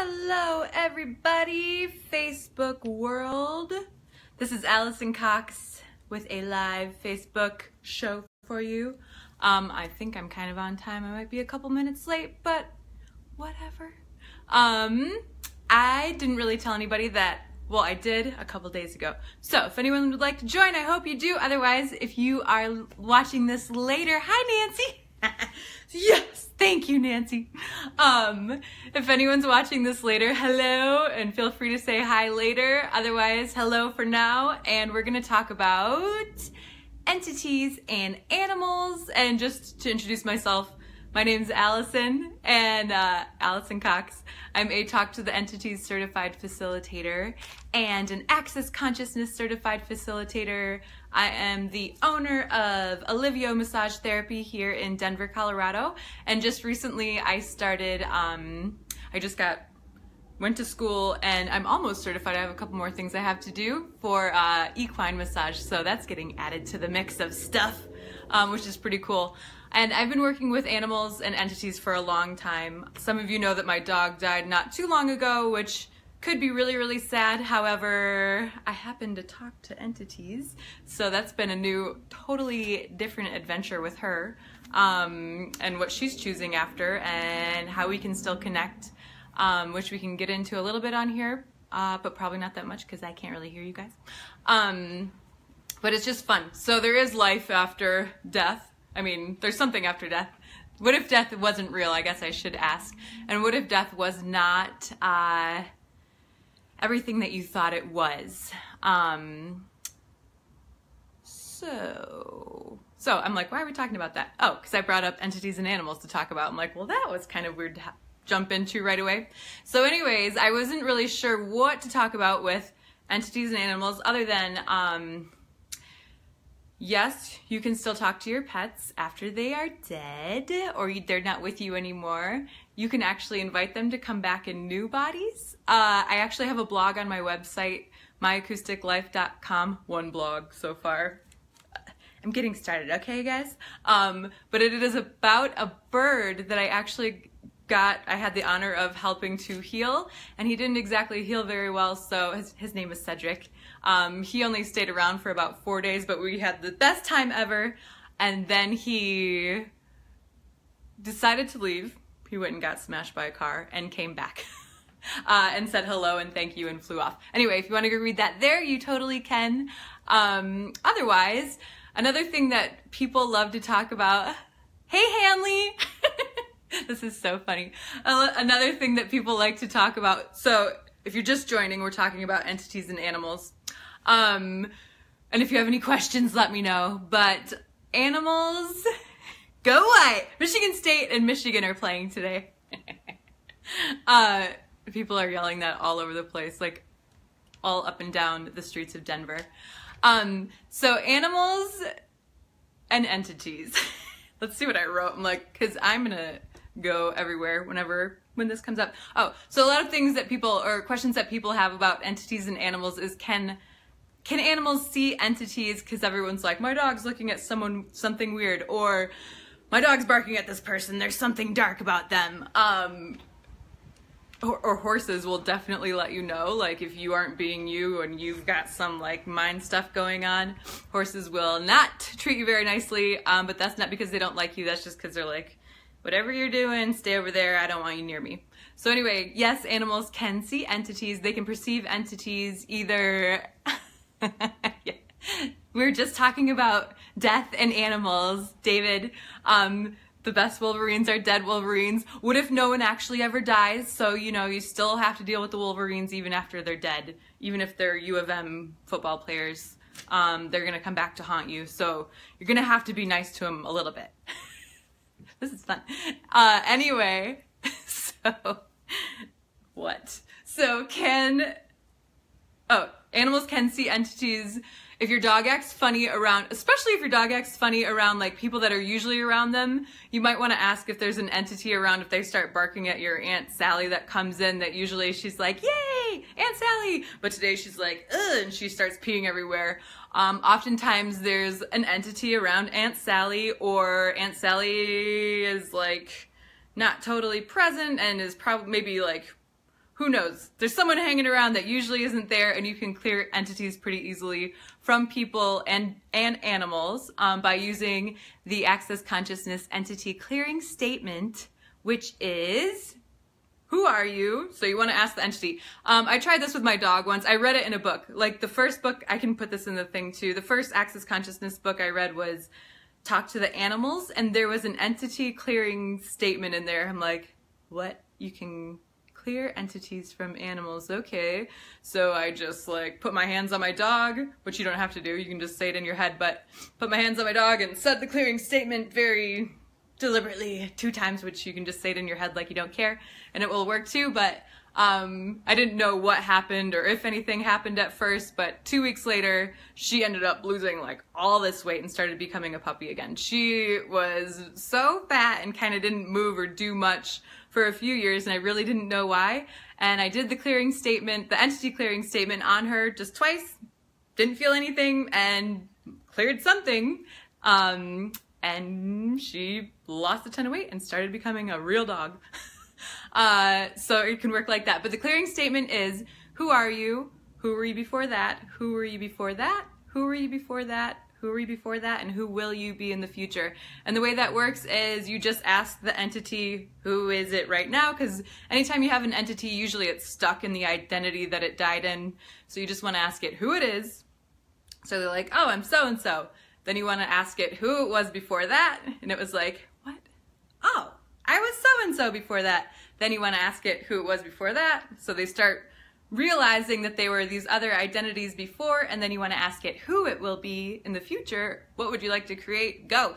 Hello everybody, Facebook world. This is Alison Cox with a live Facebook show for you. I think I'm kind of on time. I might be a couple minutes late, but whatever. I didn't really tell anybody that, well, I did a couple days ago. So if anyone would like to join, I hope you do. Otherwise, if you are watching this later, hi Nancy. Yes, thank you, Nancy. If anyone's watching this later, hello, and feel free to say hi later. Otherwise, hello for now, and we're gonna talk about entities and animals. And just to introduce myself, my name's Alison, and Alison Cox. I'm a Talk to the Entities certified facilitator and an Access Consciousness certified facilitator. I am the owner of Alivio Massage Therapy here in Denver, Colorado. And just recently I started, went to school and I'm almost certified. I have a couple more things I have to do for equine massage. So that's getting added to the mix of stuff, which is pretty cool. And I've been working with animals and entities for a long time. Some of you know that my dog died not too long ago, which could be really, really sad. However, I happen to talk to entities, so that's been a new, totally different adventure with her, and what she's choosing after, and how we can still connect, which we can get into a little bit on here, but probably not that much because I can't really hear you guys. But it's just fun. So there is life after death. I mean, there's something after death. What if death wasn't real, I guess I should ask. And what if death was not everything that you thought it was? So I'm like, why are we talking about that? Oh, because I brought up entities and animals to talk about. I'm like, well, that was kind of weird to jump into right away. So anyways, I wasn't really sure what to talk about with entities and animals other than, yes, you can still talk to your pets after they are dead or they're not with you anymore. You can actually invite them to come back in new bodies. I actually have a blog on my website, myacousticlife.com. One blog so far. I'm getting started, okay, guys? But it is about a bird that I actually I had the honor of helping to heal, and he didn't exactly heal very well, so his name is Cedric. He only stayed around for about 4 days, but we had the best time ever, and then he decided to leave. He went and got smashed by a car and came back and said hello and thank you and flew off. Anyway, if you want to go read that there, you totally can. Otherwise, another thing that people love to talk about, hey Hanley! This is so funny. Another thing that people like to talk about, so if you're just joining, we're talking about entities and animals. And if you have any questions, let me know. But animals, go White! Michigan State and Michigan are playing today. People are yelling that all over the place, like all up and down the streets of Denver. So animals and entities. Let's see what I wrote. I'm like, because I'm gonna go everywhere when this comes up. Oh, so a lot of things that people, or questions that people have about entities and animals is, can animals see entities? Because everyone's like, my dog's looking at something weird, or my dog's barking at this person, there's something dark about them. Or horses will definitely let you know, like if you aren't being you and you've got some like mind stuff going on, horses will not treat you very nicely, but that's not because they don't like you, that's just because they're like, whatever you're doing, stay over there, I don't want you near me. So anyway, yes, animals can see entities, they can perceive entities either, yeah. We were just talking about death and animals, David. The best Wolverines are dead Wolverines. What if no one actually ever dies? So, you know, you still have to deal with the Wolverines even after they're dead. Even if they're U of M football players, they're gonna come back to haunt you. So you're gonna have to be nice to them a little bit. This is fun. Anyway, so, what? So animals can see entities. If your dog acts funny around, especially if your dog acts funny around like people that are usually around them, you might want to ask if there's an entity around if they start barking at your Aunt Sally that comes in, that usually she's like, yay, Aunt Sally! But today she's like, ugh, and she starts peeing everywhere. Oftentimes there's an entity around Aunt Sally, or Aunt Sally is like not totally present and is probably maybe like, who knows? There's someone hanging around that usually isn't there, and you can clear entities pretty easily from people and animals by using the Access Consciousness Entity Clearing Statement, which is, who are you? So you want to ask the entity. I tried this with my dog once. I read it in a book. Like the first book, I can put this in the thing too. The first Access Consciousness book I read was Talk to the Animals, and there was an entity clearing statement in there. I'm like, what? You can clear entities from animals, okay. So I just like put my hands on my dog, which you don't have to do, you can just say it in your head, but put my hands on my dog and said the clearing statement very deliberately 2 times, which you can just say it in your head like you don't care, and it will work too. But I didn't know what happened or if anything happened at first, but 2 weeks later, she ended up losing like all this weight and started becoming a puppy again. She was so fat and kind of didn't move or do much for a few years, and I really didn't know why. And I did the clearing statement, the entity clearing statement on her just twice, didn't feel anything, and cleared something. And she lost a ton of weight and started becoming a real dog. So it can work like that. But the clearing statement is, who are you? Who were you before that? Who were you before that? Who were you before that? Who were you before that? And who will you be in the future? And the way that works is you just ask the entity, who is it right now? Because anytime you have an entity, usually it's stuck in the identity that it died in. So you just want to ask it who it is. So they're like, oh, I'm so-and-so. Then you want to ask it who it was before that. And it was like, what? Oh, I was so-and-so before that. Then you want to ask it who it was before that. So they start realizing that they were these other identities before, and then you want to ask it who it will be in the future. What would you like to create? Go.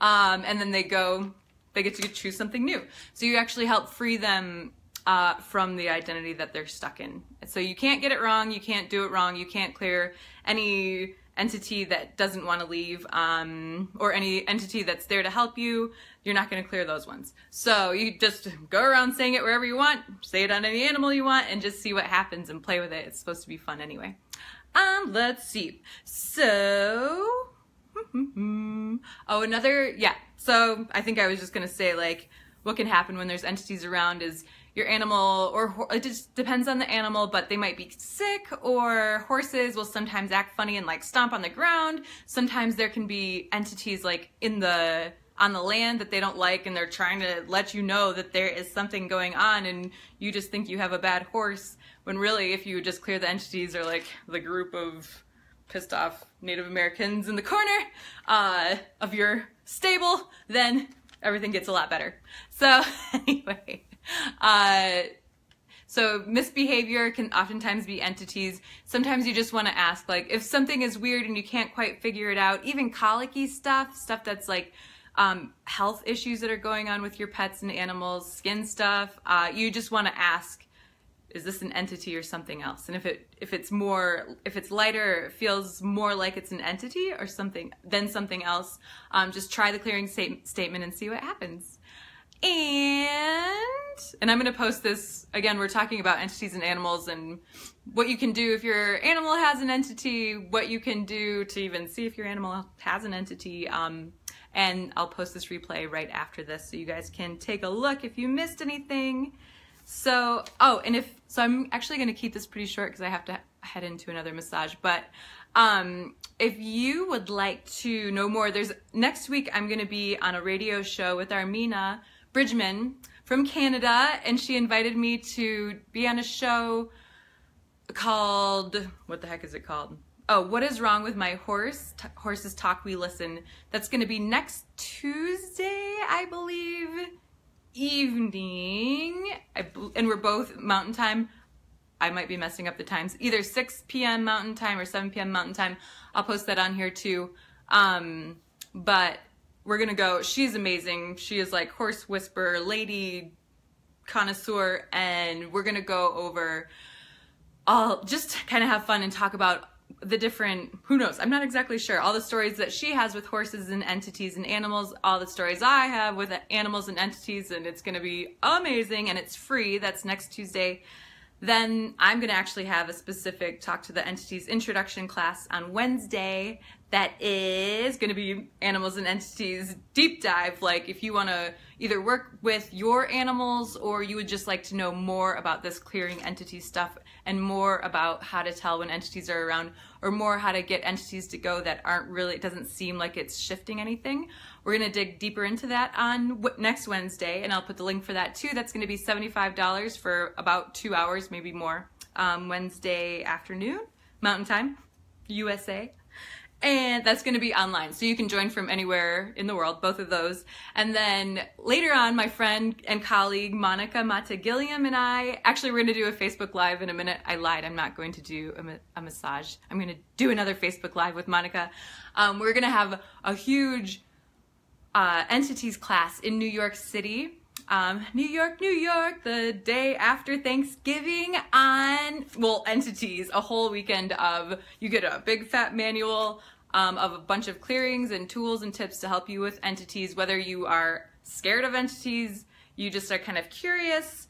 And then they get to choose something new. So you actually help free them from the identity that they're stuck in. So you can't get it wrong, you can't do it wrong, you can't clear any entity that doesn't want to leave, or any entity that's there to help you. You're not going to clear those ones. So you just go around saying it wherever you want, say it on any animal you want, and just see what happens and play with it. It's supposed to be fun anyway. Let's see. So, so I think I was just going to say, like, what can happen when there's entities around is your animal, or it just depends on the animal, but they might be sick, or horses will sometimes act funny and like stomp on the ground. Sometimes there can be entities like on the land that they don't like, and they're trying to let you know that there is something going on, and you just think you have a bad horse, when really if you just clear the entities, or like the group of pissed off Native Americans in the corner of your stable, then everything gets a lot better. So anyway, so misbehavior can oftentimes be entities. Sometimes you just want to ask, like, if something is weird and you can't quite figure it out, even colicky stuff that's like health issues that are going on with your pets and animals, skin stuff, you just want to ask, is this an entity or something else? And if it's lighter, it feels more like it's an entity or something than something else, just try the clearing statement and see what happens. And I'm going to post this, again, we're talking about entities and animals and what you can do if your animal has an entity, what you can do to even see if your animal has an entity. And I'll post this replay right after this so you guys can take a look if you missed anything. So, so I'm actually going to keep this pretty short because I have to head into another massage. But if you would like to know more, next week I'm going to be on a radio show with Armina Bridgman from Canada, and she invited me to be on a show called, what the heck is it called? Oh, What is Wrong with My Horse? Horses Talk, We Listen. That's going to be next Tuesday, I believe, evening, and we're both Mountain Time. I might be messing up the times. Either 6 p.m. Mountain Time or 7 p.m. Mountain Time. I'll post that on here too. But we're going to go. She's amazing. She is like horse whisperer, lady connoisseur, and we're going to go over just kind of have fun and talk about the different, who knows, I'm not exactly sure, all the stories that she has with horses and entities and animals, all the stories I have with animals and entities, and it's going to be amazing, and it's free. That's next Tuesday. Then I'm going to actually have a specific Talk to the Entities introduction class on Wednesday that is going to be animals and entities deep dive. Like if you want to either work with your animals or you would just like to know more about this clearing entity stuff and more about how to tell when entities are around, or more how to get entities to go that aren't really, it doesn't seem like it's shifting anything. We're going to dig deeper into that on next Wednesday, and I'll put the link for that too. That's going to be $75 for about 2 hours, maybe more, Wednesday afternoon, Mountain Time, USA. And that's going to be online, so you can join from anywhere in the world, both of those. And then later on, my friend and colleague Monica Mata-Gilliam and I, actually we're going to do a Facebook Live in a minute. I lied, I'm not going to do a massage. I'm going to do another Facebook Live with Monica. We're going to have a huge entities class in New York City. New York, the day after Thanksgiving on, well, entities, a whole weekend of, you get a big fat manual of a bunch of clearings and tools and tips to help you with entities, whether you are scared of entities, you just are kind of curious.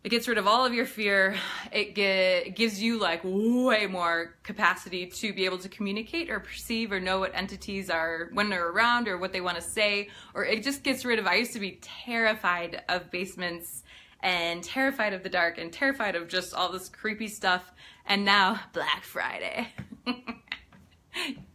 It gets rid of all of your fear. It gives you like way more capacity to be able to communicate or perceive or know what entities are when they're around or what they want to say. Or it just gets rid of, I used to be terrified of basements and terrified of the dark and terrified of just all this creepy stuff. And now Black Friday.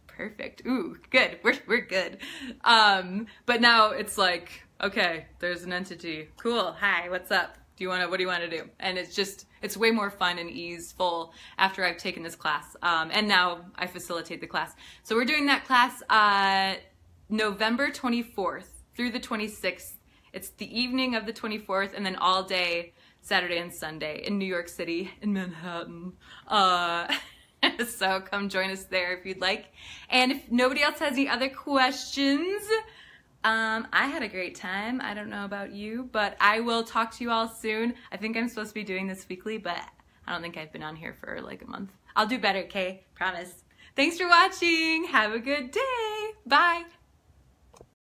Perfect. Ooh, good. We're good. But now it's like, okay, there's an entity. Cool. Hi, what's up? What do you want to do? And it's way more fun and easeful after I've taken this class. And now I facilitate the class. So we're doing that class November 24th through the 26th. It's the evening of the 24th and then all day Saturday and Sunday in New York City, in Manhattan. So come join us there if you'd like. And if nobody else has any other questions, I had a great time. I don't know about you, but I will talk to you all soon. I think I'm supposed to be doing this weekly, but I don't think I've been on here for like a month. I'll do better, okay? Promise. Thanks for watching. Have a good day. Bye.